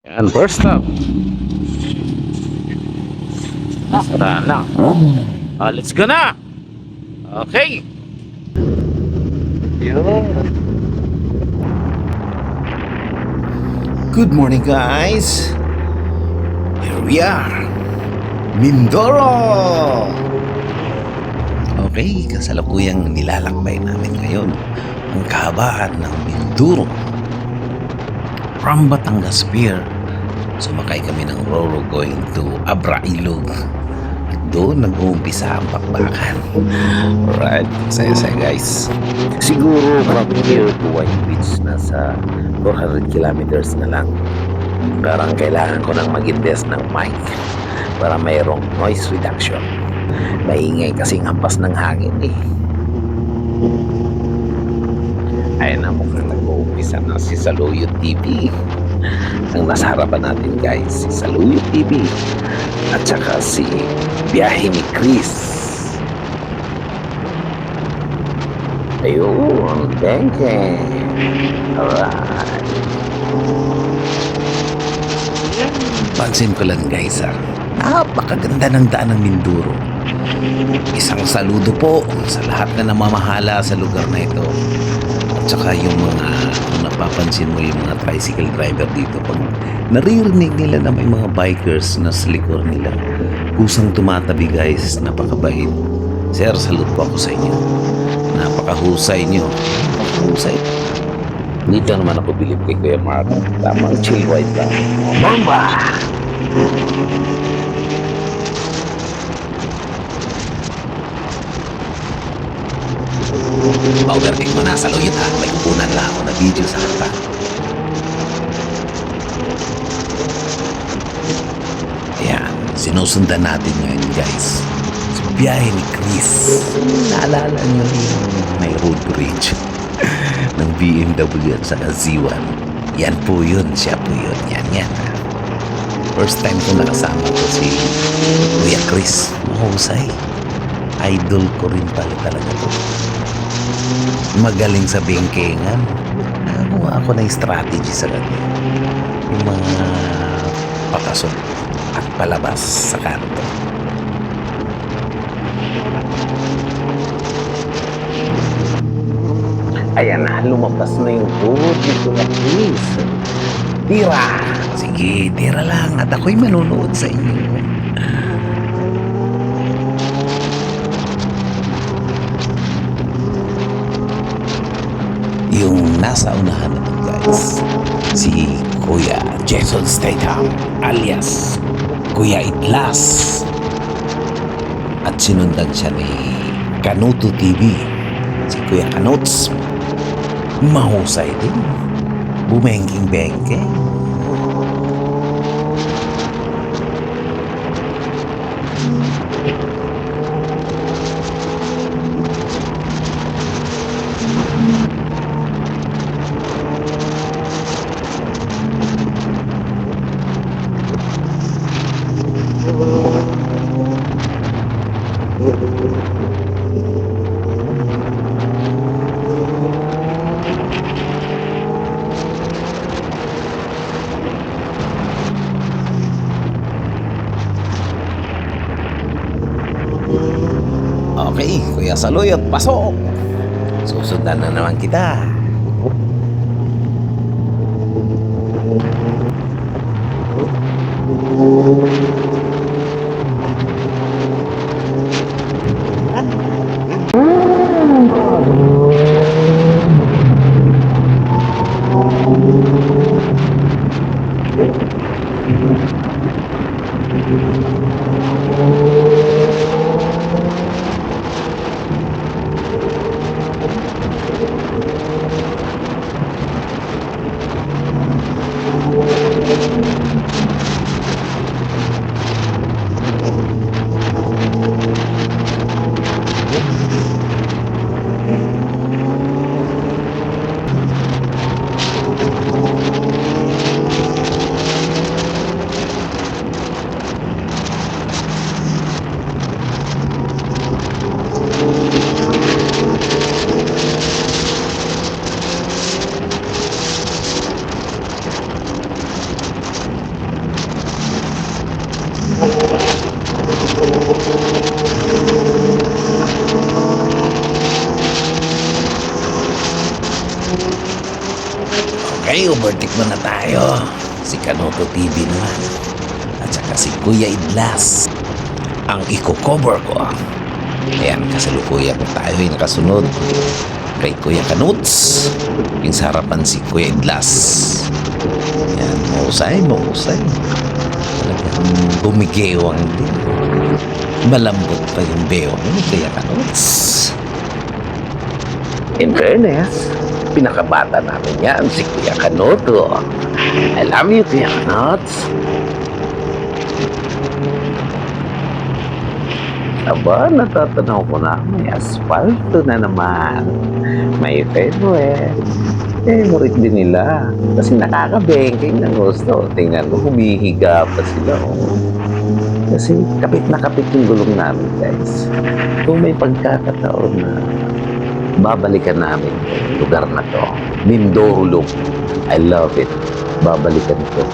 And first stop, tara na. Let's go na. Okay. Yun. Good morning, guys. Here we are, Mindoro. Okay, kasalukuyang nilalakbay namin ngayon ang kahabaan ng Mindoro. From Batangas Pier, sumakay kami ng Roro going to Abrailog. At doon nag-uumpisa ang bakbakan. Alright, saya-saya guys. Siguro from here to White Beach, nasa 400 kilometers na lang. Parang kailangan ko nang mag-invest ng mic para mayroong noise reduction. Maingay kasing hampas ng hangin eh. Ayun na, mukhang nag-uumpisa na si Saluyot TV. Ang nasa harapan natin guys, si Saluyot TV at saka si Biyahe ni Chris. Ayun, bengke. Alright. Pansin ko lang guys napakaganda ng daan ng Mindoro. Isang saludo po sa lahat na namamahala sa lugar na ito. At saka yung mga, kung napapansin mo yung mga tricycle driver dito, pag naririnig nila na may mga bikers na sa likod nila, kusang tumatabi guys, napakabait. Sir, salute po ako sa inyo. Napakahusay nyo. Napakahusay. Dito naman ako bilib kay Kuya Mark. Tamang chill white lang. Bomba! Overtake mo na sa Saluyot ha. May kukunan lang ako na video sa harapan. Ayan, sinusundan natin ngayon guys. Sa Biyahe ni Chris. Naalala nyo yung may road bridge ng BMW at saka Z1. Yan po yun, siya po yun. Yan. First time ko nakasama ko si Kuya Chris. Mahusay. Idol ko rin pala talaga to. Magaling sa bengkengan. Nagawa ako na yung strategy sa kanya. Yung mga pakasok at palabas sa kanto. Ayan na, lumabas na yung food ni Kuya Chris. Tira! Sige, tira lang at ako'y manonood sa inyo. Yung nasa unahan natin guys, si Kuya Jason Statham alias Kuya Itlas. At sinundan siya ni Kanuto TV, si Kuya Kanuts. Mahusay din, bumengking-bengke. Okay, Kuya Saluyot, pasok! Susundan na naman kita. naman na tayo. Si Kanoto TV naman. At saka si Kuya Idlas. Ang i-cover ko. Ayan, kasalukuyan tayo ay nakasunod kay Kuya Kanuts. Yung sa harapan si Kuya Idlas. Ayan, mahusay. Talagang bumigewang din. Malambot pa yung bewang ni Kuya Kanuts. In fairness, pinakabata namin yan si Kuya Kanoto. I love you, Kuya Kanuts. Aba, natatanaw ko na may asfalto na naman. May favorite. Favorite din nila. Kasi nakakabengking ng gusto. Tingnan mo, humihiga pa sila. Oh. Kasi kapit na kapit yung gulong namin, guys. Kung may pagkakataon na babalikan namin yung lugar na to, Mindoro Loop. I love it. Babalikan ko.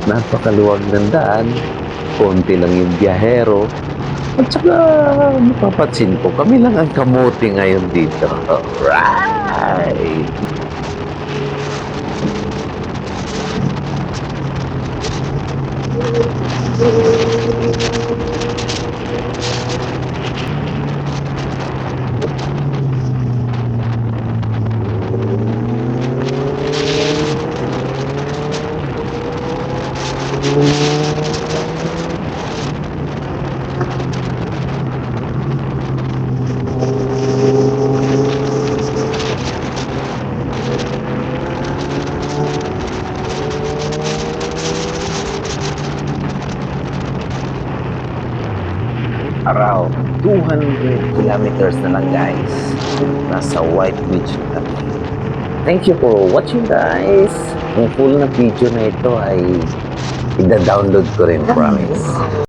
Napakaluwag ng daan. Konti lang yung biyahero. At saka, mapapansin ko, kami lang ang kamote ngayon dito. Alright! Around 200 kilometers na lang, guys. Nasa White Beach na kami. Thank you for watching, guys. Ang full na video na ito ay i-download ko rin, promise.